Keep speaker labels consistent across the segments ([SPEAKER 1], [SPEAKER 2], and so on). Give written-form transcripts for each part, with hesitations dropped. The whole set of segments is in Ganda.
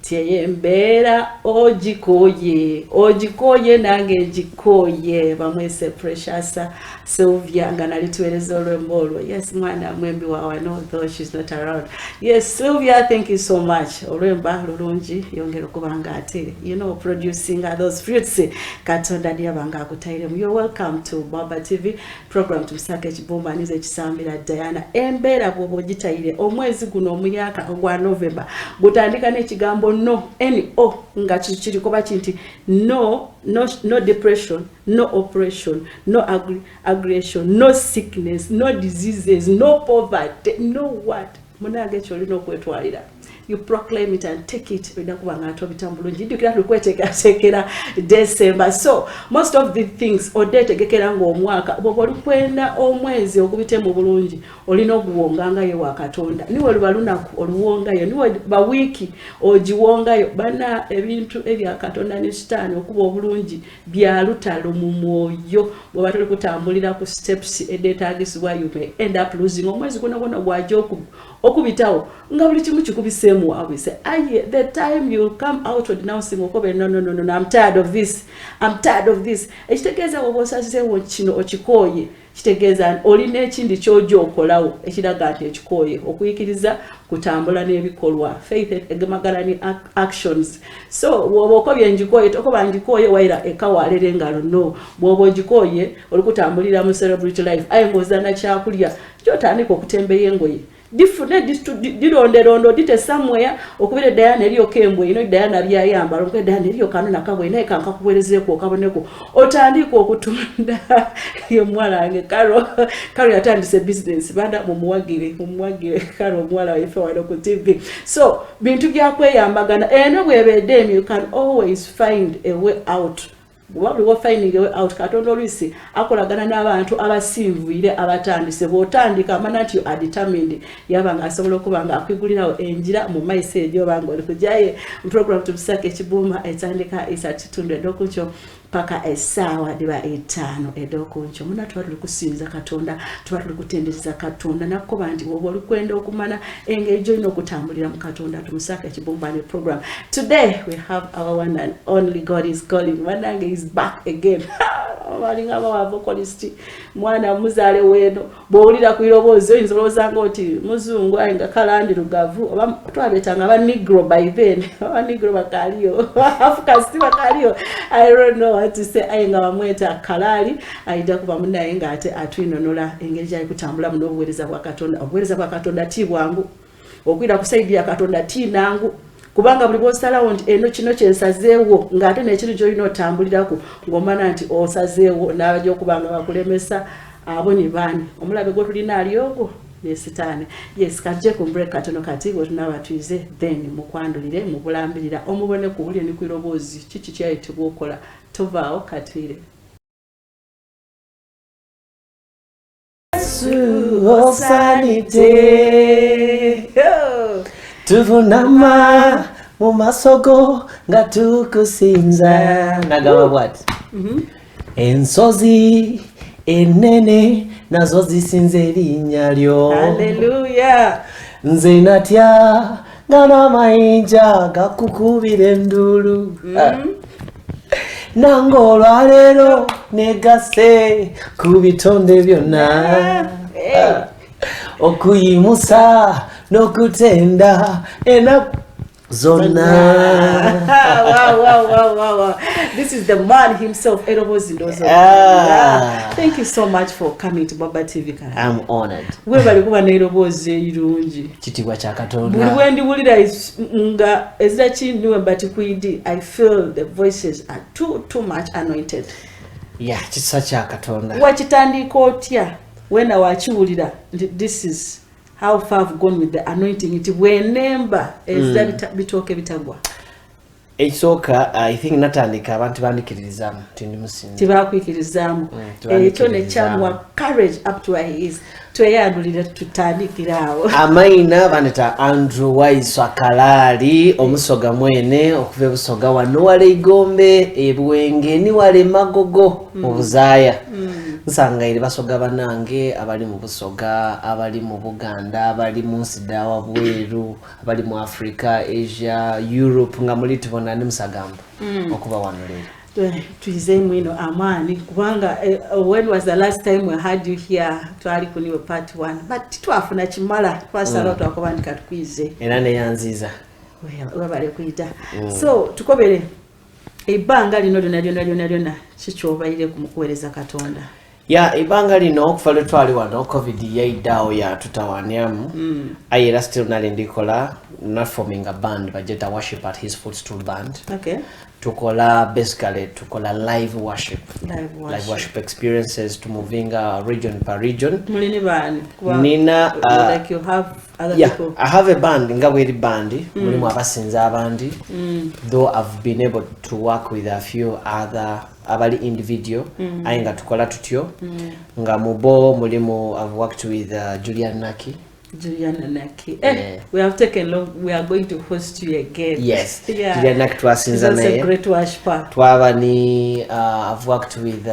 [SPEAKER 1] Tiembera ojikoye nange njikoye bamwese Precious Sylvia ngana litueleza olwembolo. Yes mwana mwembi wawa no though she's not around. Yes Sylvia, thank you so much. Olwemba lulungi yongera kubanga ate producing those fruits katonda ndi abanga akutaire. You're welcome to Baba TV program tusake kibumba nize kisambira Diana embera bwobo gitaire omwezi guno omuyaka ogwa November gutandika n'ekigambo no nga kiri koba kinti no depression, no oppression, no aggression, no sickness, no diseases, no poverty, no what. Munage cholino kwetwalira. You proclaim it and take it. December. So most of the things odetegekera ngo omwaka boboli kwenda omwezi okubite mu bulungi olina okuwonganga ye wakatonda niwe lubalunaku oluwongayo niwe ba wiki ojiwongayo bana ebintu ebya katonda ne shitani okuba obulungi bya lutalo mu mwoyo bwe batali kutambulira ku steps edetagisibwa you may end up losing omwezi gona gwajo okubitawo nga buli kimu kikubisemu wawe say the time you come out with announcing okobe no I'm tired of this ekitegeza obosase kino okikoye kitegeza olina ekindi kyojo okolawo ekiraga nti ekikoye okuyikiriza kutambula n'ebikolwa faith egemagala ni actions. So wobo okobye njikoye tokoba njikoye waira ekawalere ngalo no wobo njikoye olikutambulira mu celebrity life ayingozana kyakulya kyotandika okutembeya engoye different dirondo dite somewhere okubire Diana eriyo kembwe Diana byayamba lokwe Diana eriyo kanona kabwe naye kanka kuwerezeko okaboneko otandika okutunda yo mwalange karo yatandise business banda mumuwagire karo mwala ife wano ku TV. So bintu byakweyambagana eno bwebedde you can always find a way out. What we were finding out katondo lwisi akolagana n'abantu abasinvuire abatandise botandika manati you are determined yabanga asobola okubanga akwigulirawo enjira mu maiso ejo bango olikujaye program tubisake kibuma etandika isatitunde dokucho paka esawa diba 5 edokuncho muna twali kusinza katonda twali kutendereza katonda nakoba ndi woboli kwenda okumana engejo ino kutambulira mu katonda tumusaka kibumba ne program. Today we have our one and only God is calling. Wanange is back again. Walinga wa vocalist mwana muzale weno bowulira kuirobozo inzoloza ngoti muzungu ainga kalandi rugavu twabetanga ba negro by then ba negro bakaliyo afukasi bakaliyo I don't know what to say ainga bamweta kalali aida kuba munaye ngate atwinonola engeri jali kutambula muno obuwereza bwa katonda tibwangu okwira kusaidia katonda tinangu kubanga buli bosalawo eno kino kyensazeewo ngate n'ekintu ky'olina otambulirako ng'omana nti osazeewo n'abajja okubanga bakulemesa abo ne baani omulabe gwe tulina aliogo ne sitaani. Yes kajje ku break katono kati bwe tunabatuize then mukwandulire mubulambirira omubone ku buli ni kwiroboozi kiki kyayitibwa okola tovaawo katwire
[SPEAKER 2] osanite tuvunama mu masogo nga tukusinza nagaba bwati ensozi enene nazo zisinze erinnya lyo.
[SPEAKER 1] Hallelujah.
[SPEAKER 2] Nze natya nga n'amayinja gakukubira endulu nange olwaleero negase ku bitonde byonna okuyimusa n'okutenda enaku zonna.
[SPEAKER 1] Wow. This is the man himself, Erobozindozo. Thank you so much for coming to Baba TV.
[SPEAKER 2] I'm honored.
[SPEAKER 1] We bali kuba na Erobozi irungi.
[SPEAKER 2] Kitibwa kya Katonda.
[SPEAKER 1] Buli wendi bulira nga ezira kindiwe but kwidi I feel the voices are too much anointed.
[SPEAKER 2] Yeah, kisa kya Katonda.
[SPEAKER 1] Wakitandika otya wena wakiwulira this is how far I've gone with the anointing. It whenever is that bitoke bitagwa.
[SPEAKER 2] Ekyoka I think natandika abantu bandikirizamu tindi musinzi.
[SPEAKER 1] Tibakwikirizamu. Ekyo ne kyamwa courage up to where he is. Tweyandulira tutandikirawo.
[SPEAKER 2] Amaina baneta Andrew Waiswa kalali omusoga mwene okuva busoga wano wale igombe ebuwenge ni wale magogo obuzaya. nsanga eri basoga banange abali mu Busoga, abali mu Buganda, abali mu Nsida wabweru, abali mu Africa, Asia, Europe nga muli tubona ndi musagamba okuba wano leero.
[SPEAKER 1] Tuize mwino amani kubanga when was the last time we had you here twali kuniwe part 1 but twafuna kimala twasala twakobandika tukwize
[SPEAKER 2] era ne yanziza
[SPEAKER 1] wabale kuyita so tukobere ibanga lino lyona kikyobayire kumukuweereza Katonda.
[SPEAKER 2] Ya ibanga lino okufa twali wano covid yaidao ya tutawanyamu ayera still nalindikola not forming a band but just a worship at his footstool band.
[SPEAKER 1] Okay.
[SPEAKER 2] Tukola basically tukola live worship experiences to moving region per region.
[SPEAKER 1] Mulini bani
[SPEAKER 2] nina
[SPEAKER 1] like you have other people.
[SPEAKER 2] I have a band ngabweri band mulimu abasinza abandi though I've been able to work with a few other abali individual ainga tukola tutyo nga mubo mulimu I've worked with Julian Naki.
[SPEAKER 1] We have taken long. We are going to host you again.
[SPEAKER 2] Yes.
[SPEAKER 1] Yeah.
[SPEAKER 2] Julian Naki twasinza naye.
[SPEAKER 1] That's a great worshiper.
[SPEAKER 2] Twaba ni I've worked with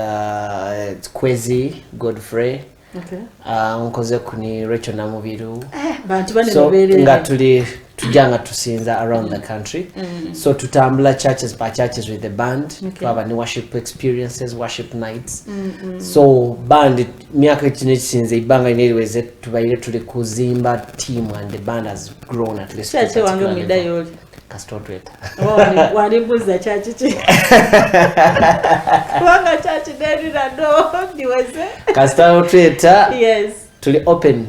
[SPEAKER 2] Kwezi Godfrey.
[SPEAKER 1] Okay.
[SPEAKER 2] Nkoze kuni Rachel Namubiru.
[SPEAKER 1] Bantu bane
[SPEAKER 2] so
[SPEAKER 1] bebere.
[SPEAKER 2] Nga tuli tujanga tusinza around the country. So tutambula churches by churches with the band. Twaba ni worship experiences, worship nights. So band miaka kino kisinze ibanga ineliweze tubayire tuli kuzimba team and the band has grown at least.
[SPEAKER 1] Church wange mwidayoli.
[SPEAKER 2] Kastotweta.
[SPEAKER 1] Wanibuza church chi. Wanga church dedi na do niweze.
[SPEAKER 2] Kastotweta.
[SPEAKER 1] Yes.
[SPEAKER 2] Tuli open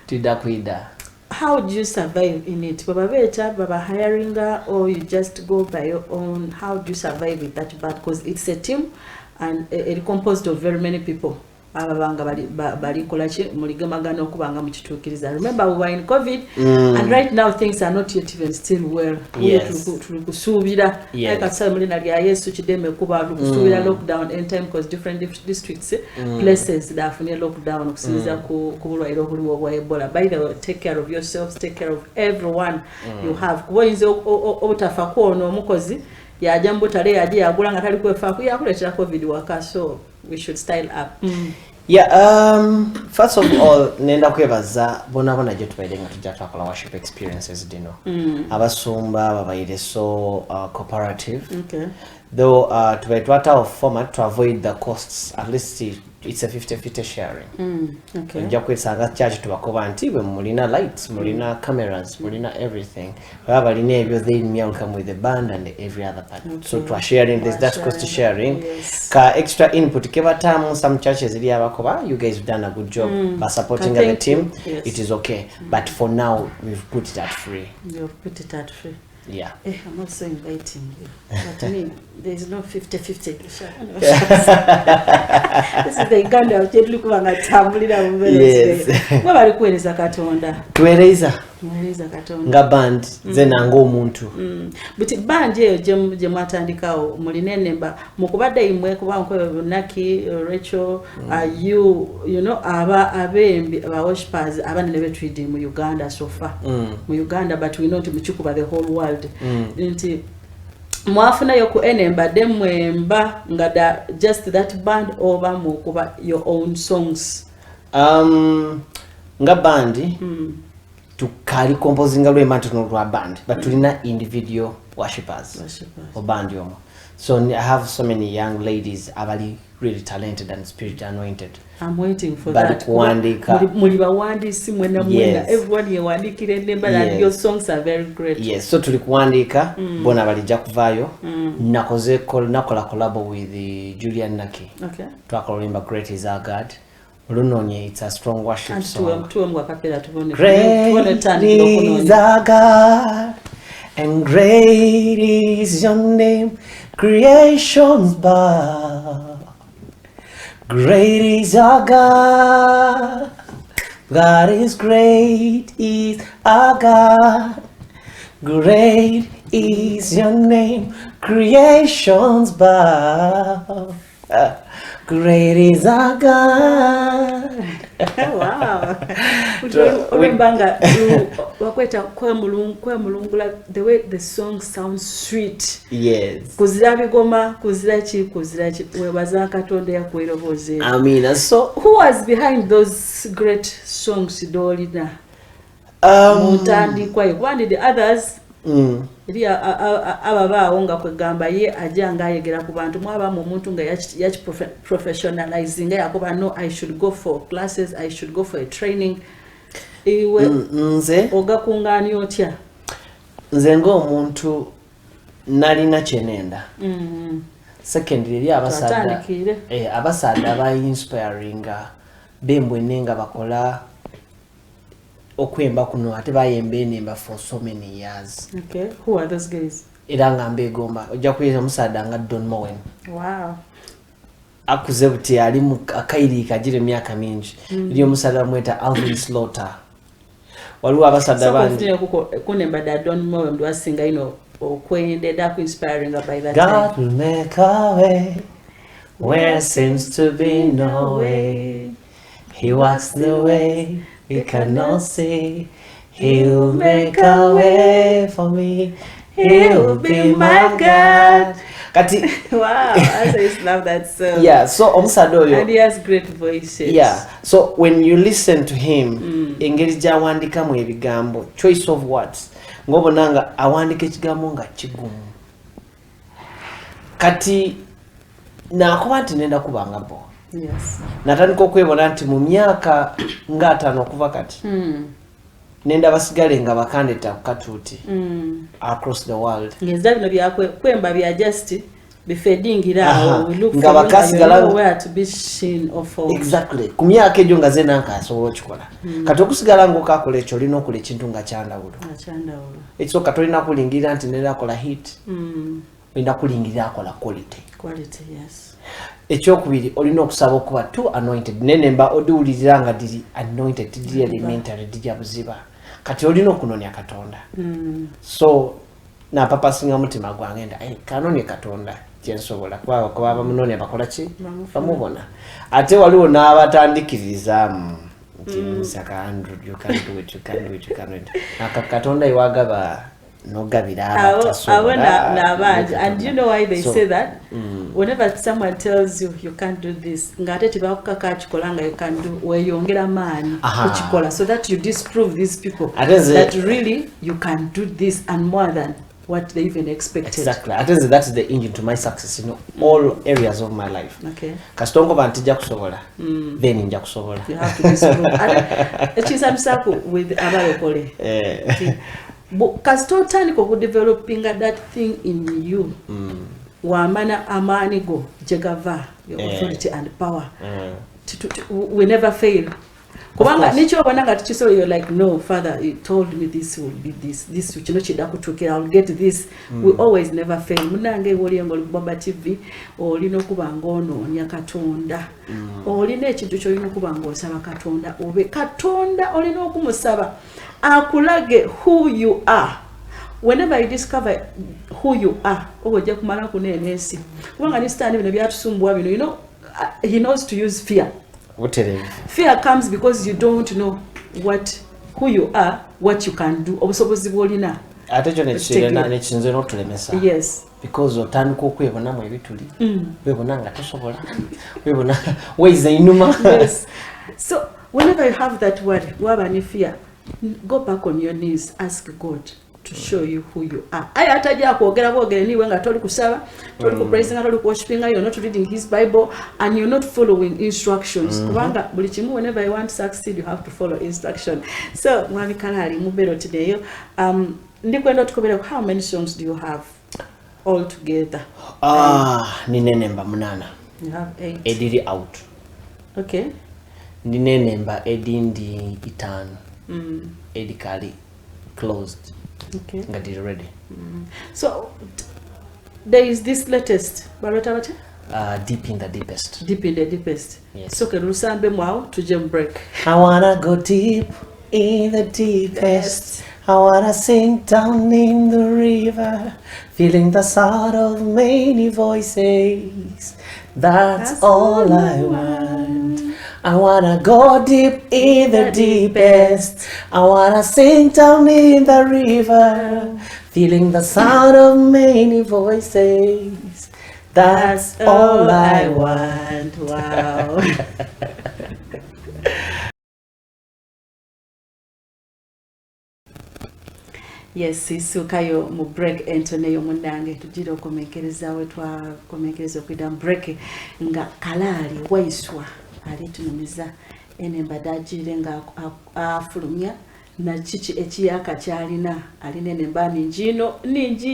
[SPEAKER 2] tudakwida.
[SPEAKER 1] How do you survive in it? Baba becha, baba hiring or you just go by your own? How do you survive with that band? Because it's a team and it composed of very many people. Ababanga bali kolachi muligamagana okubanga mukitukiriza. Remember we were in COVID and right now things are not yet even still well. Tulikusubira like asala mulina lya Yesu kideme kuba tulikusubira lockdown in time because different districts places that have lockdown okusiza ku bulwaire obuliwo bwa Ebola. By the way, take care of yourselves, take care of everyone you have. Kuboyinze obutafa kwono omukozi yajambo tale yaje yagula nga tali kwefa ku yakuletera COVID waka, so we should style up.
[SPEAKER 2] First of all nenda kwebaza bona je tubaire nga tujja twakola worship experiences dino abasumba babaire so cooperative.
[SPEAKER 1] Okay.
[SPEAKER 2] Though tubaitwata of format to avoid the costs, at least it's a 50-50 sharing.
[SPEAKER 1] Okay.
[SPEAKER 2] Nja kwesanga church tubakoba nti we mulina lights, mulina cameras, mulina everything. Waba lina ebyo they will come with the band and every other part. Okay. So to sharing this, that's cost sharing.
[SPEAKER 1] Yes.
[SPEAKER 2] Ka extra input keba time some churches ili abakoba you guys have done a good job by supporting the team.
[SPEAKER 1] Yes.
[SPEAKER 2] It is okay. But for now we've put it at free.
[SPEAKER 1] You've put it at free.
[SPEAKER 2] Yeah.
[SPEAKER 1] I'm also inviting you. But to me, there is no 50-50 to share. This is the Uganda of Jedlu Kubanga Tambulina Mubele.
[SPEAKER 2] Yes.
[SPEAKER 1] Wabali kueleza Katonda.
[SPEAKER 2] Tueleza.
[SPEAKER 1] Tueleza Katonda.
[SPEAKER 2] Nga band zena ngo omuntu.
[SPEAKER 1] But band ye je mwatandikawo mulinene mba mukubadde imwe kuba nko Naki Rachel you know abembi aba worshipers abanene betwidi mu Uganda so far. Mu Uganda, but we know to muchikuba the whole world. Nti mwafuna yoku enemba demwemba ngada just that band over mukuba your own songs.
[SPEAKER 2] Nga bandi tukali composing lwemba tuno lwa band but tulina individual worshipers or band yomo. So I have so many young ladies abali really talented and spirit anointed.
[SPEAKER 1] I'm waiting for that. Muliba wandisi mwena mwena. Everyone yewandikire nemba and your songs are very great.
[SPEAKER 2] Yes, so tulikuandika bona balijja kuvayo nakoze nakola collab with Julian Naki.
[SPEAKER 1] Okay.
[SPEAKER 2] Twakolimba Great Is Our God. Olunonye, it's a strong worship song. Great is our God and great is your name, creation's bow. Great is our God, God is great is our God. Great is your name, creation's bow. Great is our God.
[SPEAKER 1] Wow. Olembanga wakweta kwemulungula the way the song sounds sweet.
[SPEAKER 2] Yes.
[SPEAKER 1] Kuzira bigoma, kuzira ki webaza Katonda yakweroboze.
[SPEAKER 2] Amina. So
[SPEAKER 1] who was behind those great songs dolina? Mutandikwa one the others eri ababaawo nga kwegamba ye ajanga ayegera ku bantu mwaba mu muntu nga yachi professionalizing yakuba no I should go for classes, I should go for a training. Iwe
[SPEAKER 2] nze
[SPEAKER 1] ogakungani otya?
[SPEAKER 2] Nze ng'omuntu nalina kyenenda. Secondly eri abasaadda ba inspiringa bembwenenga bakola okwemba kuno ate bayemba enemba for so many years.
[SPEAKER 1] Okay, who are those guys?
[SPEAKER 2] Era nga mbegomba ojja kuyita omusaadda nga Don Mowen.
[SPEAKER 1] Wow.
[SPEAKER 2] Akuze buti ali mu akayirika gira emyaka mingi. Eri omusaadda bamweta Alvin Slaughter. Waliwo abasaadda bangi.
[SPEAKER 1] Kunemba da Don Mowen dwasinga ino okwendeda ku inspiring by that
[SPEAKER 2] God
[SPEAKER 1] time.
[SPEAKER 2] will make a way where seems to be no way. He walks the way we cannot see. He'll make a way for me. He'll be my God. Kati.
[SPEAKER 1] Wow, I just love that song.
[SPEAKER 2] Yeah, so omusaadda oyo.
[SPEAKER 1] And he has great voices.
[SPEAKER 2] Yeah, so when you listen to him, engeri gy'awandikamu ebigambo, choice of words, ng'obona nga awandika ekigambo nga kigumu. Kati nakuba nti nenda kubanga bo.
[SPEAKER 1] Yes.
[SPEAKER 2] Natandika okwebona nti mu myaka nga 5 okuva kati. Nenda basigale nga bakandeta ku katuuti across the world.
[SPEAKER 1] Yes, that no byakwe kwemba bya just bifedingira we look
[SPEAKER 2] nga bakasigala
[SPEAKER 1] where to be seen of all.
[SPEAKER 2] Exactly. Ku myaka egyo nga zena nkasobola okikola. Kati okusigala ng'okakola ekyo olina okola ekintu nga kyandawulo. Ekyo kati olina kulingira nti nenda akola hit. Olina kulingira akola quality.
[SPEAKER 1] Quality, yes.
[SPEAKER 2] Ekyokubiri olina okusaba okuba too anointed. Nenemba odiwulirira nga diri anointed diri elementary dijja buziba. Kati olina okunonya Katonda. So na papa singa mutima gwange nda kanonye Katonda kyensobola kuba bamunonya bakola ki bamubona. Ate waliwo n'abatandikiriza Saka Andrew, you can do it. Katonda iwagaba no gabira.
[SPEAKER 1] And you know why they say that? Whenever someone tells you you can't do this, ngate tibakukaka chikolanga you can do weyongera mani kuchikola, so that you disprove these people that really you can do this and more than what they even expected.
[SPEAKER 2] Exactly. I think that is the engine to my success in all areas of my life.
[SPEAKER 1] Okay.
[SPEAKER 2] Kastongo bantija kusobola. Then nja kusobola.
[SPEAKER 1] You have to disprove. Echisamsaku with abalokole. Kastongo ku developing that thing in you. Wamana amani go jegava your authority and power. We never fail. Kubanga nicho wananga tichiso you're like no father you told me this will be this chino chida kutukira I'll get this. We always never fail. Munange woli ngoli Baba TV olino kubanga ono nya Katonda. Olina ekintu kyo olino kubanga osaba Katonda obe Katonda olina okumusaba akulage who you are. Whenever you discover who you are, oja kumala kunenesi. Kubanga ni stand bino byatusumbwa bino, you know, he knows to use fear. Fear comes because you don't know who you are, what you can do. Obusobozi bwolina.
[SPEAKER 2] Ate kyo nekinze n'otulemesa.
[SPEAKER 1] Yes.
[SPEAKER 2] Because otandika okwebonamu ebituli. Webona nga tosobola. Webona weiza inuma.
[SPEAKER 1] Yes. So whenever you have that worry, waba ni fear, go back on your knees, ask God to show you who you are. I ataja kwogera bwogere niwe nga toli kusaba, toli ku praising, toli ku worshiping, you're not reading his Bible and you're not following instructions. Kubanga buli kimu whenever you want to succeed you have to follow instruction. So mwami Kalali mubero today ndikwenda tukobera how many songs do you have all together?
[SPEAKER 2] Ninenemba munana.
[SPEAKER 1] You have 8.
[SPEAKER 2] Ediri out.
[SPEAKER 1] Okay.
[SPEAKER 2] Ninenemba edindi itano. Edikali closed.
[SPEAKER 1] Okay.
[SPEAKER 2] Got it ready.
[SPEAKER 1] So there is this latest
[SPEAKER 2] Deep in the Deepest.
[SPEAKER 1] Deep in the Deepest.
[SPEAKER 2] Yes.
[SPEAKER 1] So can Rusambe Mwao to jam break.
[SPEAKER 2] I wanna go deep in the deepest. I wanna sink down in the river, feeling the sound of many voices. That's all I want. I wanna go deep in the deepest. I wanna sing down in the river, feeling the sound of many voices. That's all I want.
[SPEAKER 1] Wow. Yes, isukayo mu break entoneyo munange tujira okumekereza we twakomekereza okwida mu break nga Kalali Waiswa ali tunumiza enemba dajire nga afulumya na chichi ekiyaka kyalina alina enemba ninjino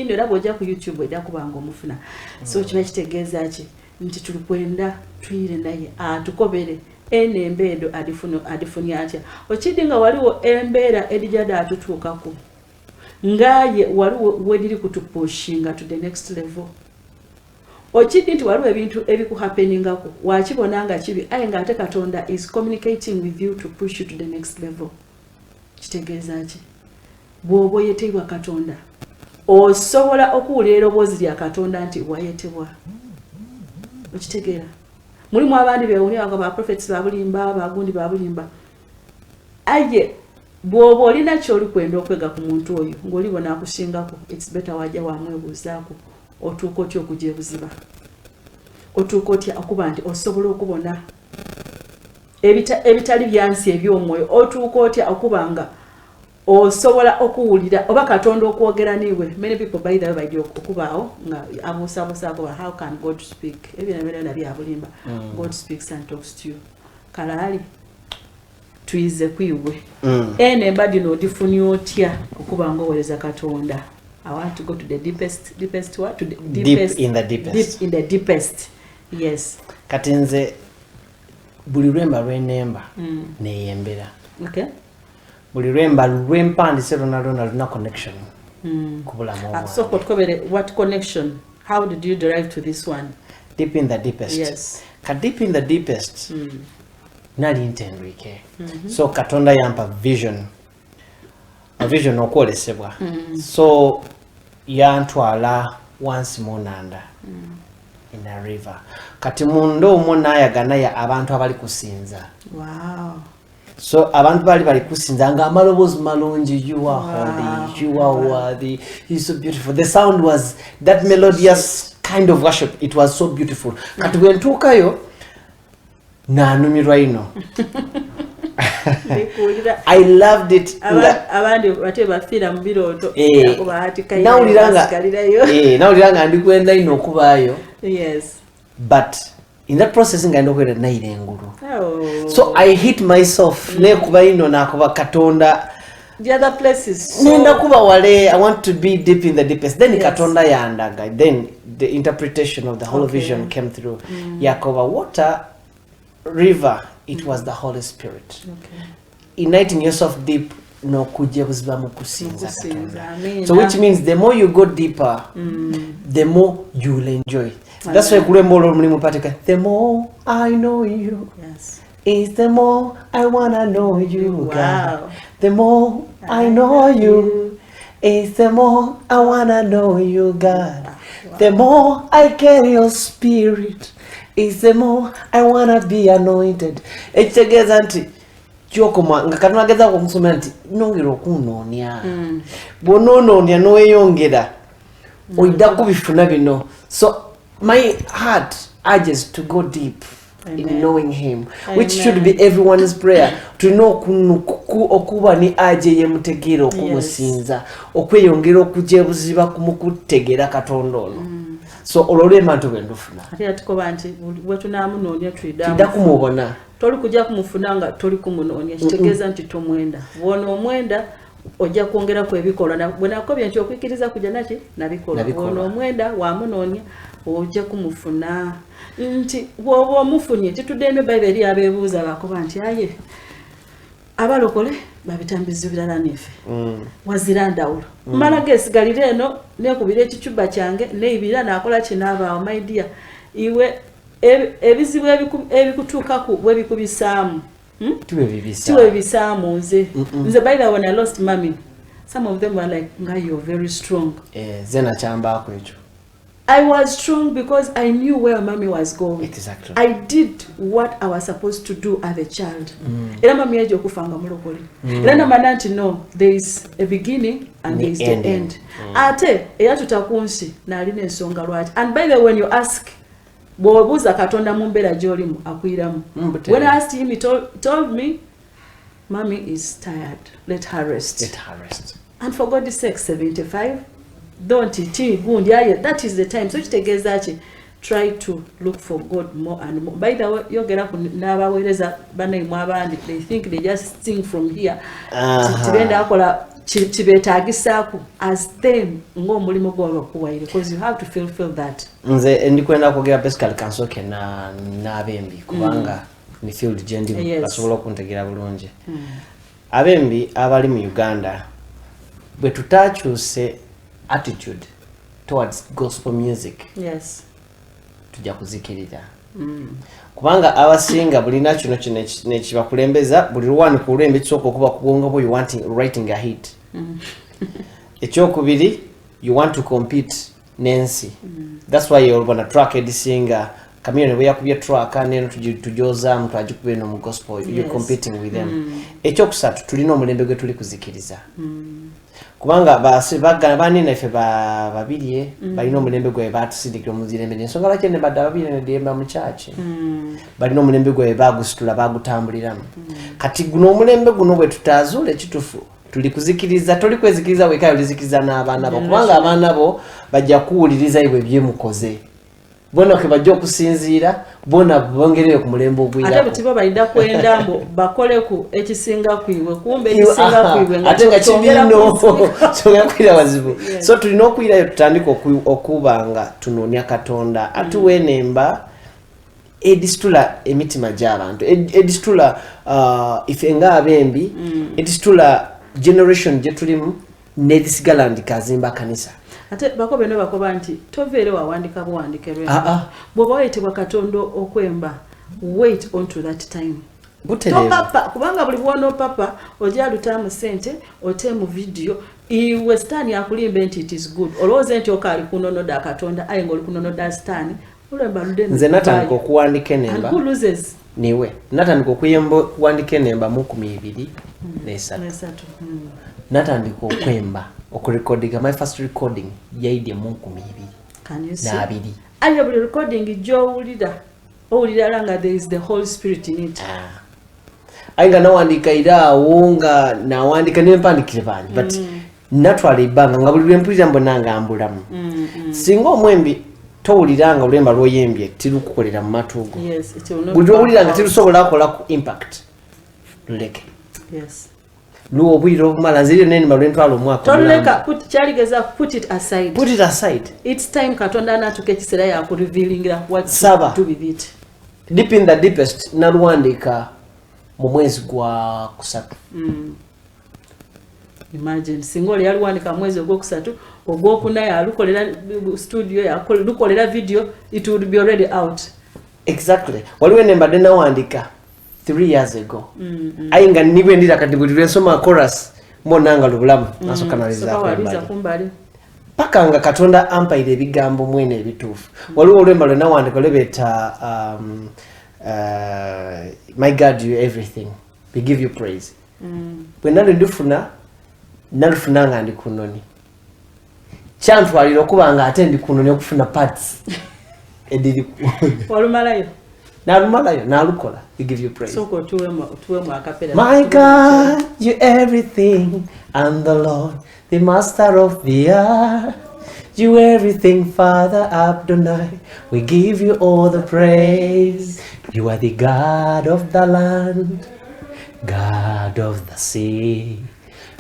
[SPEAKER 1] era bw'ojja ku YouTube ejja kubanga omufuna so kiba kitegeeza ki nti tulikwenda tuyire naye atukobere enemba edo adifunya atya okidi nga waliwo embeera edijada atutuukako ngaye waliwo wediri kutupushinga to the next level okidi nti waliwo ebintu ebikuhappeningako wakibonanga kibi aye nga ate Katonda is communicating with you to push you to the next level. Kitegeeza ki bw'oba oyetebwa Katonda osobola okuwulira eddoboozi lya Katonda nti wayetebwa. Okitegeera mulimu abandi bewulira nga ba prophets babulimba abagundi babulimba aye bw'oba olina ky'oli kwenda okwega ku muntu oyo ng'olibona akusingako it's better wajja wamwebuuzaako otuuka otya okugyebuziba otuuka otya okuba nti osobola okubona ebitali byansi eby'omwoyo otuuka otya okuba nga osobola okuwulira oba Katonda okwogera niwe. Many people by the way bajja okubaawo nga abuusaabuusaako how can God speak ebyo byabulimba. God speaks and talks to you. Kalali tuize kwiwe enemba dino odifunye otya okuba nga owoleza Katonda. I want to go to the deepest what? To the deepest,
[SPEAKER 2] deep in the deepest.
[SPEAKER 1] Deep in the deepest. Yes.
[SPEAKER 2] Kati nze buli lwemba lw'enemba neeyembera.
[SPEAKER 1] Okay.
[SPEAKER 2] Buli lwemba lw'empandise lwonna luna connection ku bulamu obwange.
[SPEAKER 1] So what connection? How did you derive to this one?
[SPEAKER 2] Deep in the deepest.
[SPEAKER 1] Yes.
[SPEAKER 2] Ka deep in the deepest nali ntendwike. So Katonda yampa vision. A vision okwolesebwa. So yantwala wansi mu nnanda in a river. Kati munda omwo naayagana ya abantu abali kusinza.
[SPEAKER 1] Wow.
[SPEAKER 2] So abantu bali kusinza nga amaloboozi malungi, you are holy, you are worthy, you're so beautiful. The sound was that melodious kind of worship. It was so beautiful. Kati bwe ntuukayo nanumirwa ino. I loved it.
[SPEAKER 1] Abandi bate bafira mu birooto
[SPEAKER 2] nawuliranga ndi kwenda ino okubaayo.
[SPEAKER 1] Yes.
[SPEAKER 2] But in that process ngenda okwenda naira engulu. So I hit myself nekuba ino nakuba Katonda.
[SPEAKER 1] The other places.
[SPEAKER 2] Nenda kuba wale, I want to be deep in the deepest. Then Katonda yandaga. Then the interpretation of the whole vision came through. Yakoba water river. It was the Holy Spirit. Okay. Igniting yourself deep no kujja buziba mu kusinza Katonda. So which means the more you go deeper, the more you will enjoy. That's why kulembolo mulimu patika. The more I know you, is the more I wanna know you, God. The more I know you, is the more I wanna know you, God. The more I carry your spirit, is the more I wanna be anointed. Ekitegeeza nti kyokoma nga Katonda agezaako okusomera nti nongera okunoonya. Bw'onoononya n'oyeyongera ojja kubifuna bino. So my heart urges to go deep in knowing him, which should be everyone's prayer. Tulina okuba ni aje yemutegeera okumusinza, okweyongera okugyebuziba kumukutegeera Katonda ono. So olw'emma ntubendufuna.
[SPEAKER 1] Ate yatukoba nti bwe tunaamunoonya
[SPEAKER 2] tudda kumubona.
[SPEAKER 1] Toli kujja kumufuna nga toli kumunoonya. Kitegeeza nti tomwenda. Bw'ona omwenda ojja kwongerako ebikolwa. Bwe nakobye nti okwikiriza kujja naki nabikola. Bw'ona omwenda wamunoonya ojja kumufuna. Nti bw'oba omufunye titudde Bayibuli abeebuuza bakoba nti aye abalokole babitambizo birala nefe. Wazira ndawulo. Mala gesigalira eno nekubira ekicuba kyange neibira nakola kinaba my dear. Iwe ebizibu ebikutuukaku bwe bikubisaamu. Tiwe bisaamu nze. Nze by the way when I lost mommy, some of them were like, "Nga you're very strong."
[SPEAKER 2] Zena kyambaako ekyo.
[SPEAKER 1] I was strong because I knew where mommy was going.
[SPEAKER 2] Exactly.
[SPEAKER 1] I did what I was supposed to do as a child. Era mami yaje okufanga mulokole. Era namanya nti no, there is a beginning and there is the end. Ate era tutakunsi nalina ensonga lwaki. And by the way, when you ask bwobuuza Katonda mu mbeera gy'olimu akuyiramu. When I asked him, he told me, mommy is tired. Let her rest.
[SPEAKER 2] Let her rest.
[SPEAKER 1] And for God's sake, 75. Don't gundi that is the time. So kitegeeza try to look for God more and more. By the way, yogera ku n'abaweereza bannayimwe abandi, they think they just sing from here. Tibenda akola kibetaagisaako as them ng'omulimu gw'abakuwaire, because you have to fulfill that.
[SPEAKER 2] Nze ndikwenda kwogera basically kansoke n'abembi kubanga ni field gye ndimu basobola okuntegeera bulungi. Abembi abali mu Uganda bwe tutakyuse attitude towards gospel music,
[SPEAKER 1] yes,
[SPEAKER 2] tujja kuzikirira. Kubanga abasinga bulina kino nekibakulembeza buli lwani ku lwembe kisooka okuba kugonga bo you want writing a hit. Ekyokubiri, you want to compete Nancy. That's why you're gonna track a singer Kamiyone bwe yakubye track neno tujoza mtu ajikube no mu gospel, you're competing with them. Ekyokusatu tulina omulembe gwe tuli kuzikiriza. Kubanga bani naffe babiri balina omulembe gwe batusindikira omuzirembe n'ensonga lwaki ne badda babiri ne demba mu church. Balina omulembe gwe bagusitula bagutambuliramu. Kati guno omulembe guno bwe tutazuula ekitufu tuli kuzikiriza, tuli kwezikiriza wekayo lizikiriza n'abaana bo kubanga abaana bo bajja kuwuliriza ibwe byemukoze. Bona ke bajja okusinziira bona bongerere ku mulembe ogwira.
[SPEAKER 1] Ate butibo bayinda kwenda mbo bakole ku ekisinga kuiwe kumbe ekisinga kuiwe
[SPEAKER 2] ate nga kibino kyongera kwira wazibu. So tulina okwirayo tutandika okubanga tunoonya Katonda atuwenemba edisitula emitima gy'abantu, edisitula ife nga abembi, edisitula generation gye tulimu n'edisigala ndi kazimba kanisa.
[SPEAKER 1] Ate bakobe no bakoba nti toveere wawandika buwandike lwe. Bw'oba wayitibwa Katonda okwemba, wait onto that time. Topapa kubanga buli bwono papa ojja lutamu sente otemu video iwe stani akulimbe nti it is good. Olowooza nti okali kunonoda Katonda aye ng'oli kunonoda stani ulemba ludeni.
[SPEAKER 2] Nze natandika okuwandika enemba.
[SPEAKER 1] And who loses?
[SPEAKER 2] Niwe natandika okuwandika enemba mu 2023. Natandika okwemba okurecordinga. My first recording yaidye mu 2022.
[SPEAKER 1] Can you see?
[SPEAKER 2] N'abiri.
[SPEAKER 1] And every recording owulira langa there is the Holy Spirit in it.
[SPEAKER 2] Ainga nawandika ira awonga nawandika nempandikire bangi but naturally banga nga buli lwempulira mbonanga ambulamu. Singa omwembi towuliranga olemba lwoyembye tirukukolera mu matugo.
[SPEAKER 1] Yes, it will not.
[SPEAKER 2] Buli lwowuliranga tirusobola kola ku impact luleke.
[SPEAKER 1] Yes.
[SPEAKER 2] Luo bwiro obumala nzire nene malwentwalo mwaka.
[SPEAKER 1] Toleka kyarigeza put it aside.
[SPEAKER 2] Put it aside.
[SPEAKER 1] It's time Katonda natuke kisera ya ku revealing what to with it.
[SPEAKER 2] Deep in the deepest naluwandika mu mwezi gwa kusatu.
[SPEAKER 1] Imagine singoli yaluwandika mwezi gwa kusatu ogwokuna yalukolera studio yalukolera video, it would be already out.
[SPEAKER 2] Exactly. Waliwe nembadde nawandika 3 years ago. Ainga nibwe ndira kati buli nsoma chorus mbonanga lubulamu naso kanaliza
[SPEAKER 1] kumbali.
[SPEAKER 2] Paka nga Katonda ampaire ebigambo mwene ebitufu. Waliwo olwemba lwe nawandika lebeta my God you everything. We give you praise. Bwe nali ndufuna nga ndi kunoni. Kyantwalira okubanga ate ndi kunoni okufuna parts. Ediri
[SPEAKER 1] walumalayo.
[SPEAKER 2] Nalukola. We give you praise.
[SPEAKER 1] So go tuwemu akapela.
[SPEAKER 2] My God, you everything, and the Lord, the Master of the earth. You everything, Father Adonai. We give you all the praise. You are the God of the land, God of the sea.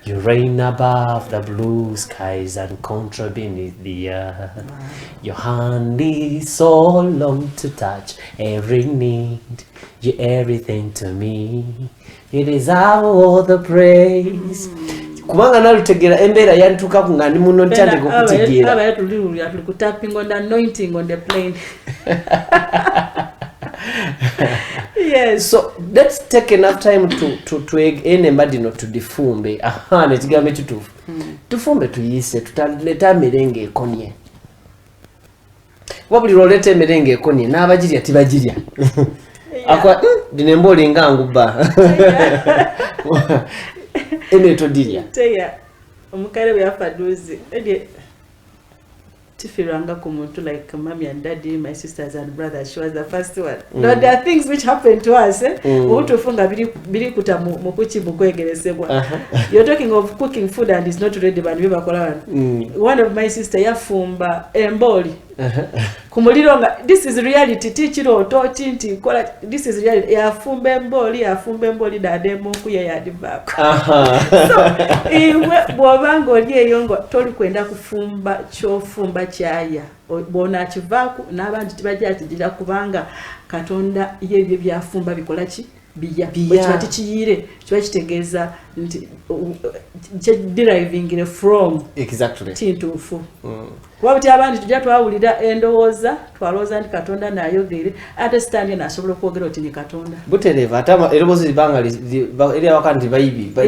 [SPEAKER 2] You reign above the blue skies and control beneath the earth. Your hand is so long to touch every need. You everything to me. You deserve all the praise. Kubanga nalutegera embera yantuka ku ngandi muno ntyande okutegeera.
[SPEAKER 1] Aba yatuli tapping on the anointing on the plane. Yes.
[SPEAKER 2] So let's take enough time to enemba dino to difumbe. Aha, nekigambe kitufu. Tufumbe tuyise tutaleta merenge ekonye. wabuli rolete emerenge ekonye n'abagirya tibagirya akwa dinembo olinga nguba emeto dirya
[SPEAKER 1] teya omukale byafaduzi edi tifiranga ku muntu like mommy and daddy, my sisters and brothers. She was the first one. Now there are things which happen to us. Utufunga biri kuta mukuchi mukwegeresebwa. You're talking of cooking food and it's not ready, but one of my sister yafumba emboli. Kumuliro nga this is reality, tichiro toti nti kola this is reality. Yafumba emboli dademo kuya yadibako. So iwe bwobanga oliye yongo toli kwenda kufumba chofumba kyaya bona kivaku n'abandi tibajja tijira kubanga Katonda yebye byafumba bikola ki biya bati kiyire kiba kitegeeza nti deriving from
[SPEAKER 2] exactly
[SPEAKER 1] kintuufu kuba buti abandi tujja twawulira endowooza twalowooza nti Katonda n'ayogere ate sitandi n'asobola okwogera oti ni Katonda
[SPEAKER 2] butereva ate erobozi libanga eri awakanti bayibi but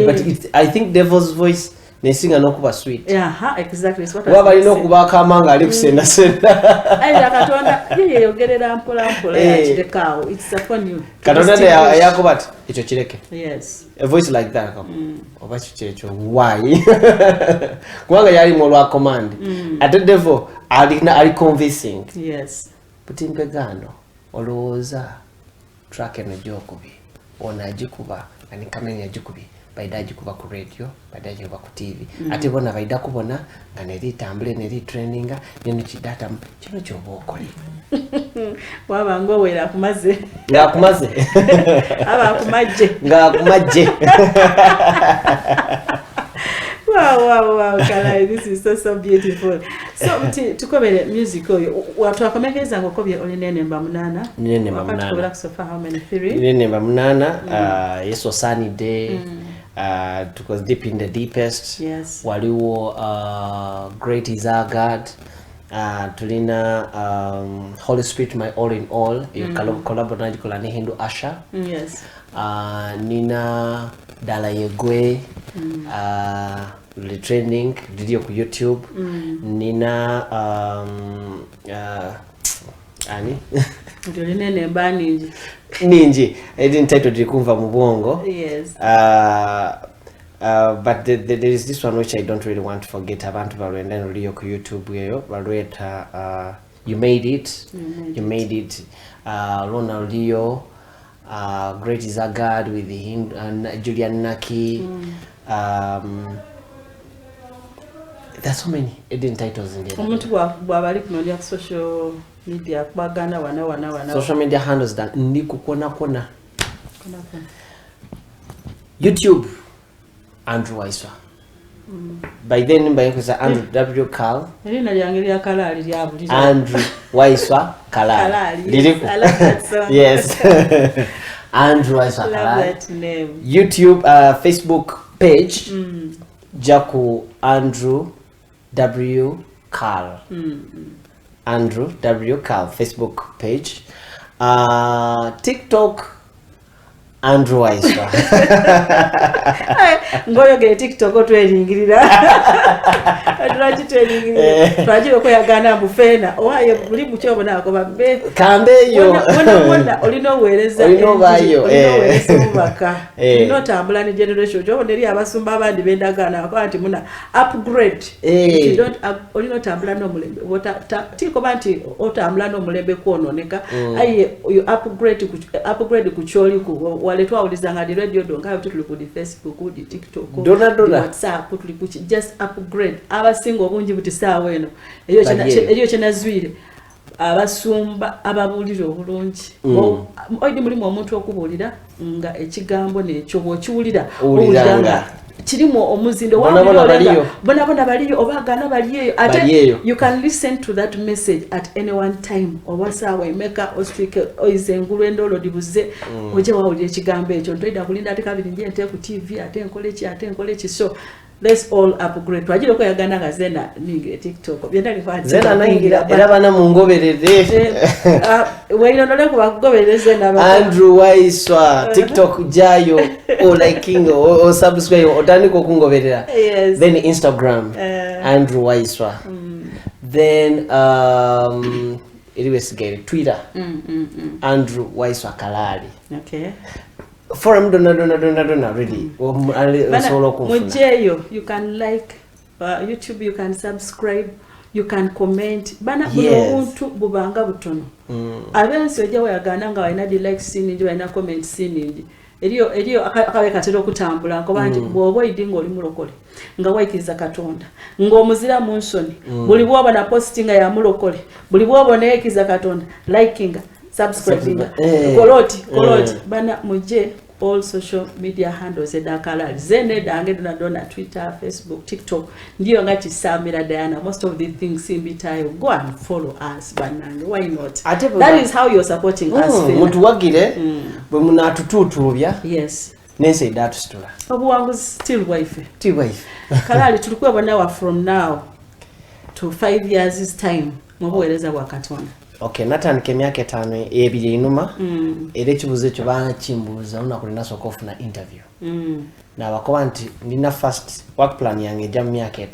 [SPEAKER 2] I think devil's voice nesinga nokuba sweet.
[SPEAKER 1] Yeah, exactly. It's what
[SPEAKER 2] waba lino kubaka amanga ali kusenda senda.
[SPEAKER 1] Ayi Katonda yeye yogerera mpola ya kirekawo. It's upon you.
[SPEAKER 2] Katonda yakobati ekyo kireke.
[SPEAKER 1] Yes.
[SPEAKER 2] A voice like that. Oba kichecho why? Kubanga yali mu lwa command. At the devil ali convincing.
[SPEAKER 1] Yes.
[SPEAKER 2] Butimpegano olowooza track eno gyokubi. Ona agikuba ani kamenya agikubi. Baidaji kuba ku radio, baidaji kuba ku TV. Ate bona baida kubona nga neri tambule neri traininga nino kidata kino kyobokole.
[SPEAKER 1] Waba ngo wera kumaze.
[SPEAKER 2] Nga kumaze.
[SPEAKER 1] Aba kumaje.
[SPEAKER 2] Nga kumaje.
[SPEAKER 1] Wow, Kala, this is so beautiful. So tukobere music oyo watu akomekeza ngo kobye olinene mba munana.
[SPEAKER 2] Nene mba munana.
[SPEAKER 1] Wakati kubula kusofa how many 3?
[SPEAKER 2] Nene mba munana. Yes was sunny day. It was deep in the deepest.
[SPEAKER 1] Yes.
[SPEAKER 2] Waliwo great is our God. Tulina Holy Spirit my all in all. Collaborate kolani Hindu Asha.
[SPEAKER 1] Yes.
[SPEAKER 2] Nina Dala Yegwe. Training video ku YouTube. Nina ani
[SPEAKER 1] Ndolinene mbani
[SPEAKER 2] ninji edin title dikumva mu bwongo.
[SPEAKER 1] Yes.
[SPEAKER 2] But there is this one which I don't really want to forget. Abantu balwenda noliyo ku YouTube yeyo balweta you made it. Lona Leo great is a God with him Julian Naki. There's so many hidden titles in there.
[SPEAKER 1] Omuntu bwabali kunolya ku social media kubagana wana.
[SPEAKER 2] Social media handles that ndiku kona. YouTube Andrew Waiswa. By then by Andrew W. Carl.
[SPEAKER 1] Erina lyange lya Kalali lyabuli.
[SPEAKER 2] Andrew Waiswa Kalali.
[SPEAKER 1] I love that song.
[SPEAKER 2] Yes. Andrew Waiswa Kalali.
[SPEAKER 1] Love that name.
[SPEAKER 2] YouTube Facebook page. Jaku Andrew W. Carl. Andrew W. Carl Facebook page. TikTok Andrew Waiswa.
[SPEAKER 1] Ngoyo ge TikTok otwelingirira. Atulachi twelingirira. Twajiro ko yagana mufena. Owaye buli mucho nako babbe.
[SPEAKER 2] Kambeyo.
[SPEAKER 1] Wona olino wereza.
[SPEAKER 2] Olino bayo.
[SPEAKER 1] Mubaka. Olino tambula ni generation. Jo nderi abasumba abandi bendagana ko anti muna upgrade. You don't olino tambula no mulembe. Wota tiko banti otambula no mulembe kwononeka. Aye you upgrade ku choli ku waletwa ulizanga di radio donga tuli ku Facebook ku TikTok ku WhatsApp tuli ku just upgrade abasingo bungi buti sawa eno eyo chena zwire abasumba ababulira obulungi oidi mulimu omuntu okubulira nga ekigambo nekyo bwokiwulira
[SPEAKER 2] uliranga
[SPEAKER 1] kirimo omuzindo bona baliyo obagana baliyo ate you can listen to that message at any one time obasawa imeka ostrike oizengulu endolo dibuze oje wawulira ekigambo ekyo ntoida kulinda ate kabiri nje nte ku TV ate nkolechi so let's all upgrade twajira ko yagana gazena ninge TikTok byenda likwati
[SPEAKER 2] zena nangira era bana mungoberere
[SPEAKER 1] wayino ndole kubagobereze naba
[SPEAKER 2] Andrew Waiswa TikTok jayo o liking o subscribe otani ko kungoberera. Then Instagram Andrew Waiswa. Then eriwe sigere Twitter Andrew Waiswa Kalali
[SPEAKER 1] okay
[SPEAKER 2] forum dona really solo kumfuna
[SPEAKER 1] mujeyo you can like YouTube you can subscribe you can comment bana buntu bubanga butono abensi ojja wayagana nga walina like siningi walina comment siningi eriyo akabe katero okutambula nkoba nti bw'oba oyidinga oli mulokole nga waikiriza Katonda ng'omuzira mu nsoni buli bw'oba na postinga ya mulokole buli bw'oba neekiriza Katonda likinga subscribing koloti bana muje all social media handles edakalali zene dange dona Twitter Facebook TikTok ndiyo ngati Samira Diana most of the things simbitayo go and follow us banange why not that is how you're supporting us
[SPEAKER 2] muntu wagire bwe munatututubya
[SPEAKER 1] yes
[SPEAKER 2] nense idatu stola
[SPEAKER 1] obuwangu still wife kalali tulikuwa banawa from now to 5 years time mubuwereza bwa Katonda.
[SPEAKER 2] Okay, natandika emyaka 5 ebiri inuma era ekibuzo ekyo bakimbuuza lunaku sooka ofuna interview n'abakoba nti nina first work plan yange ejja mu myaka 5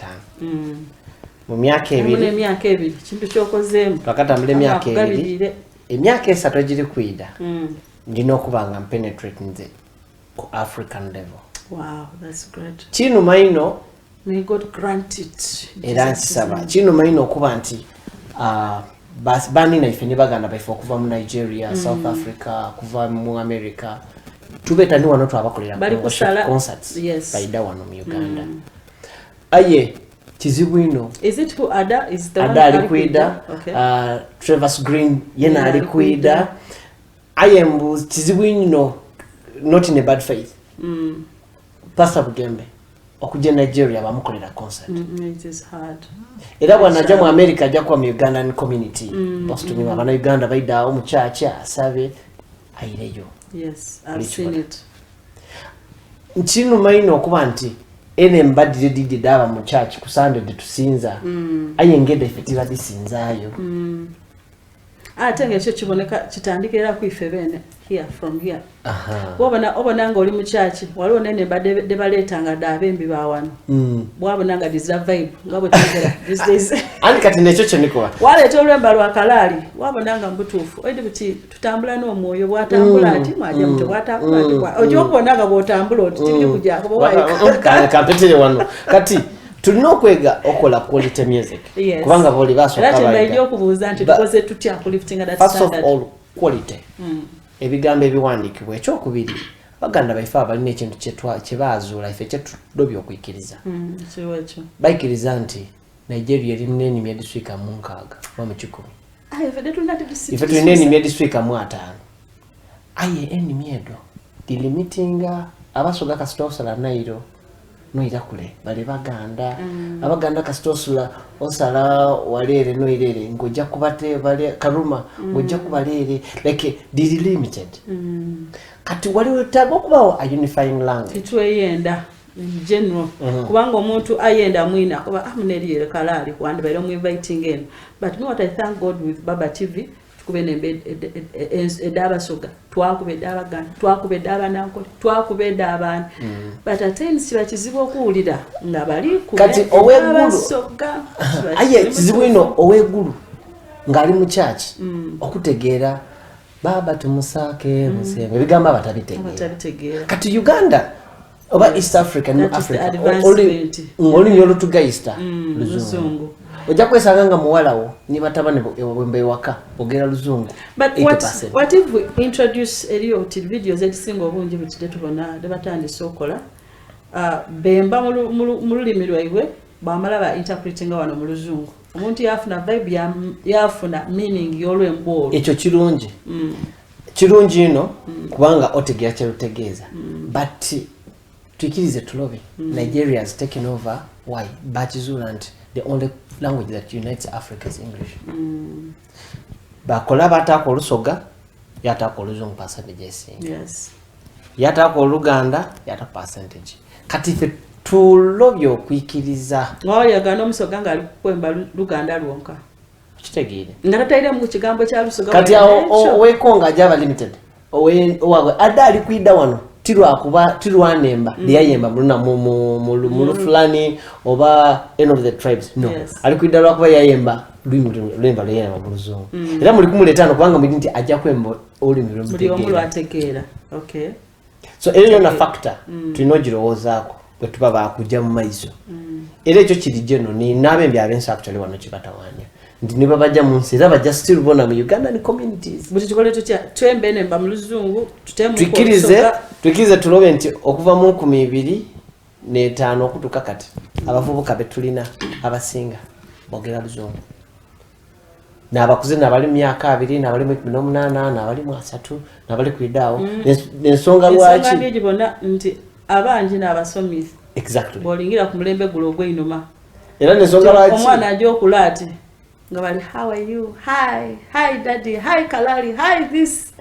[SPEAKER 2] mu myaka
[SPEAKER 1] 2 kintu kyokozeemu
[SPEAKER 2] twakatambula emyaka 2 emyaka 3 egiri kwida ndina okuba nga mpenetrate nze ku African level.
[SPEAKER 1] Wow, that's great.
[SPEAKER 2] Kinuma ino
[SPEAKER 1] may God grant it
[SPEAKER 2] era nkisaba kinuma ino okuba nti bas bani na ifene baganda baifa kuva mu Nigeria South Africa kuva mu America tubeta ni wano twabakolera concerts baida wano mu Uganda aye kizibu ino
[SPEAKER 1] is it who Ada is the
[SPEAKER 2] Ada alikwida Travis Green yena alikwida aye mbu kizibu ino not in a bad faith Pastor Bugembe okuje Nigeria bamukolera concert
[SPEAKER 1] it is hard
[SPEAKER 2] era bwanaja mu America ajja kwa Ugandan community boston abana Uganda baida omuchacha asabe aireyo
[SPEAKER 1] yes I've seen it
[SPEAKER 2] nchinu maino okuba nti ene mbadire didi daba mu church ku Sunday tusinza ayengede efetira disinzayo
[SPEAKER 1] ate ngekyo kiboneka kitandikira ku ife bene here from here obona nga oli mu church waliwo nene mbadde debaletanga dabembi bawano bwabona nga deserve vibe ngabo tegera these days
[SPEAKER 2] ani kati nekyo kyo nikowa
[SPEAKER 1] waleeta olwemba lwa kalali wabona nga mbutuufu oidi buti tutambula n'omwoyo bwatambula ati mwaje mute bwatambula ati kwa ojo kubona nga bwotambula oti tibiri kujja ko bwayi
[SPEAKER 2] kampetere wano kati tulina okwega okola quality music kubanga boli basoka
[SPEAKER 1] bayi era tendaijo okubuuza nti tukoze tutya ku lifting that standard
[SPEAKER 2] first of all quality ebigambo ebiwandiikibwa ekyokubiri baganda baifa balina ekintu kyebazuula ife kyetudobya okuyikiriza bayikiriza nti Nigeria eri munenimi ediswika mu 6 mu 10 ife tulina enimi ediswika mu 5 aye enimi edo dilimitinga abasoga kasitosala nairo noira kule bali baganda abaganda kasitosula osala walere noirere ngojja kubate bali karuma ngojja kubalere like limited kati wali utago okubawo a unifying language
[SPEAKER 1] kitweyenda in general kubanga omuntu ayenda mwina kuba amuneriere kalali kwandi bali mu inviting in but me what I thank God with Baba TV tukubene edaba soga twakubedda abaganda twakubedda abananko twakubedda abana but at times kibakizibu okuwulira nga bali ku
[SPEAKER 2] kati owegulu aye kizibu ino owegulu ngali mu church okutegeera baba tumusake musembe bigamba batabitegera kati Uganda oba East Africa no Africa oli nyolo tugaista luzungu ojja kwesanga nga muwalawo ni batabane bwembe waka ogera luzungu
[SPEAKER 1] but what if we introduce eriyo videos ezisinga obungi bitide tubona debatandise okola bemba mu lulimi lwaiwe bamala ba interpreting wano mu luzungu omuntu yafuna vibe yafuna meaning y'olwembolo
[SPEAKER 2] ekyo kirungi kirungi ino kubanga otegera kyerutegeeza but tukirize tulobe Nigeria has taken over why Bachizuland the only language that unites Africa is English bakola batako olusoga yatako oluzungu percentage
[SPEAKER 1] yes
[SPEAKER 2] yatako oluganda yata percentage kati fe tulobyo kwikiriza
[SPEAKER 1] wayagana omusoga nga alikwemba luganda lwonka
[SPEAKER 2] kitegeere
[SPEAKER 1] ngatataire mu kigambo kya lusoga
[SPEAKER 2] kati owekonga jaba limited owawe adali kwida wano tirwanemba liyayemba muluna mulu fulani oba end of the tribes no ali kwidda lwakuba yayemba lwemba luyayemba mu luzungu era muli kumuleetano kubanga muli nti ajja kwemba olulimi
[SPEAKER 1] lwamutegeera
[SPEAKER 2] so eyo yona factor tulina ogirowoozaako bwe tuba baakujja mu maiso era ekyo kiri geno n'abembi abensi actually wano kibatawaanya nti ne babajja mu nsi era bajja still bona mu Ugandan communities
[SPEAKER 1] buti tukole tutya twembe nemba mu luzungu
[SPEAKER 2] tukirize tulobe nti okuva mu 2005 okutuuka kati abavubuka be tulina abasinga boogera luzungu n'abakuze n'abali mu myaka 2 n'abali mu 18 n'abali mu 3 n'abali kwidaawo n'ensonga lwaki
[SPEAKER 1] ngibona nti abangi n'abasomi
[SPEAKER 2] exactly
[SPEAKER 1] bolingira ku mulembe gulo ogw'einuma
[SPEAKER 2] era n'ensonga lwaki
[SPEAKER 1] omwana ajja okulaati nga bali how are you hi daddy hi Kalali hi this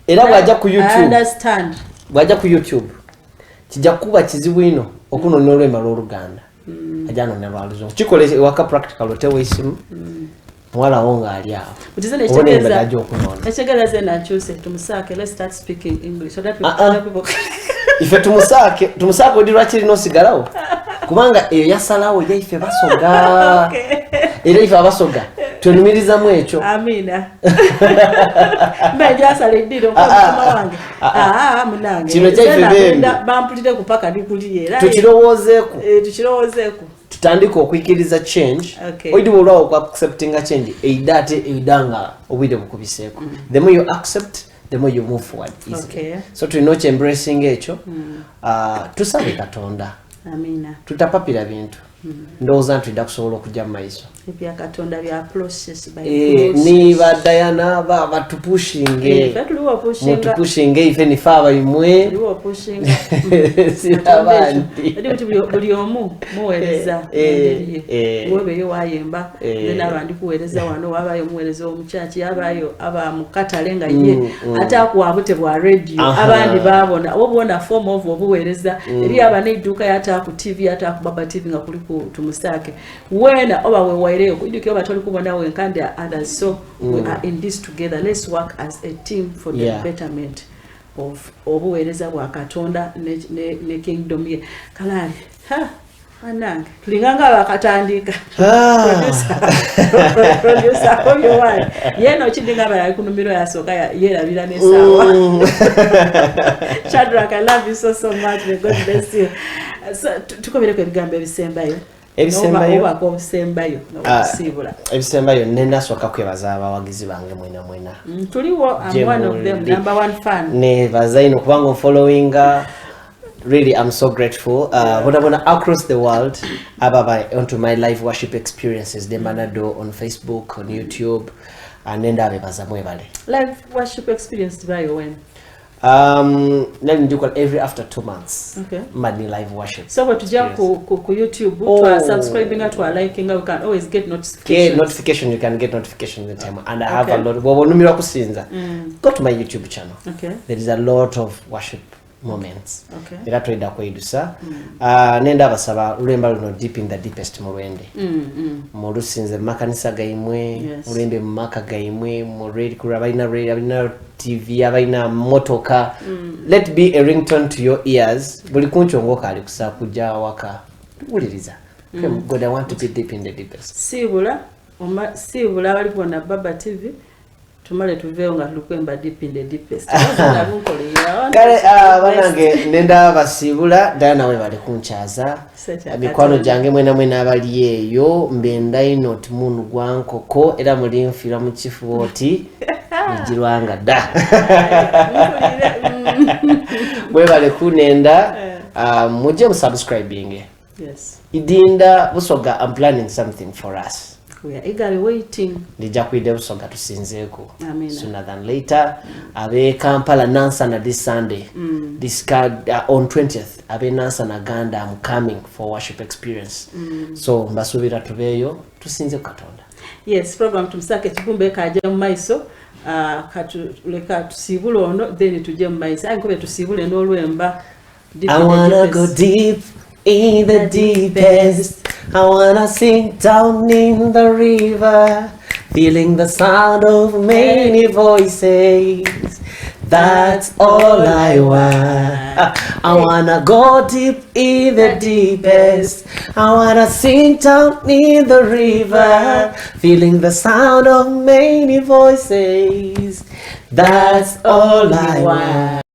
[SPEAKER 2] era bwajja ku YouTube
[SPEAKER 1] I understand
[SPEAKER 2] bwajja ku YouTube kijja kuba kizibu ino okunoonya olwemba lw'Oluganda ajja noonya lwa luzungu kikole waka practical otewa isimu mwala wonga ali awo
[SPEAKER 1] utize nekitegeza nakyuse tumusaake let's start speaking English so that people
[SPEAKER 2] ife tumusaake odi lwaki lino osigalawo kubanga eyo yasalawo yaife basoga era ife abasoga twenumirizamu ekyo
[SPEAKER 1] amina mbejasala eddiro mukama wange munange
[SPEAKER 2] kino kyaife bembi
[SPEAKER 1] bampulire kupaka ndikuliye era
[SPEAKER 2] tukirowoozeeku tutandika okwikiriza change oidi olwawo ku accepting a change eidate eidanga obwide bukubiseeko the more you accept the more you move forward easily so tulina embracing ekyo tusabe Katonda
[SPEAKER 1] amina
[SPEAKER 2] tutapapira bintu ndowooza ntidda kusobola okujja mu maiso
[SPEAKER 1] ebya Katonda bya process by
[SPEAKER 2] ni badayana batupushinge mutupushinge ife nife abayimwe
[SPEAKER 1] buli omu muweereza webeyo wayemba n'abandi kuweereza wano wabayo muweereza omukyaki yabayo aba mukatale nga ye ate akuwabute bwa radio abandi babona obona form of obuweereza eri abana edduuka yata ku TV yata ku Baba TV nga kuli ku tumusaake wena oba we waireyo kuiduke oba toli kubona we kandi others so we are in this together let's work as a team for the betterment of obuweereza bwa Katonda ne kingdom ye Kalali anange tulinganga bakatandika producer obyo wali yeno kidinga bali kunumiro yasoka yerabira nesawa Shadrach, I love you so much. May God bless you. So tukobere ko ebigambo ebisembayo
[SPEAKER 2] ebisembayo nenda soka kwebaza abawagizi bange mwena
[SPEAKER 1] tuliwo I'm one of them number one fan
[SPEAKER 2] ne bazaino kubanga following really I'm so grateful across the world ababa onto my live worship experiences de manado on Facebook on YouTube and nenda abebaza mwebale
[SPEAKER 1] live worship experience tibayo when
[SPEAKER 2] then do every after 2 months.
[SPEAKER 1] Okay.
[SPEAKER 2] Money live worship.
[SPEAKER 1] So what you ku YouTube, to subscribing to liking, you can always get notification.
[SPEAKER 2] You can get notification the time. And I have a lot. Go to my YouTube channel.
[SPEAKER 1] Okay.
[SPEAKER 2] There is a lot of worship moments.
[SPEAKER 1] Okay.
[SPEAKER 2] Era twenda kwedusa. Nenda basaba ulemba luno deep in the deepest mulwende. Mulusinze makanisa gaimwe, ulembe maka gaimwe, mulwedi kurabina TV abaina motoka. Let be a ringtone to your ears. Buli kunchongoka ali kusa kuja waka. Uliriza. God, I want to be deep in the deepest.
[SPEAKER 1] Sibula bali kuona Baba TV. Tumale tuveo nga tukwemba deep in the deepest.
[SPEAKER 2] Kale banange nenda basibula dana we bali kunchaza. Mikwano jange mwena abali eyo mbenda inot munu gwankoko era muri mfira mu chifu oti nijirwanga da. Mwe bali kunenda muje subscribing.
[SPEAKER 1] Yes.
[SPEAKER 2] Idinda busoga I'm planning something for us.
[SPEAKER 1] We are eagerly waiting.
[SPEAKER 2] Nija kwide busoga tusinzeko. Sooner than later. Abe Kampala Nansana this Sunday. This card on 20th. Abe Nansana Ganda I'm coming for worship experience. So mbasubira tubeyo tusinze Katonda.
[SPEAKER 1] Yes, program tumusake kibumbe kaje mu maiso. Katuleka tusibule ono then tuje mu maiso. Ayinkobe tusibule n'olwemba.
[SPEAKER 2] I wanna go deep in the deepest. I wanna sink down in the river, feeling the sound of many voices. That's all I want. I wanna go deep in the deepest. I wanna sing down in the river, feeling the sound of many voices. That's all I want.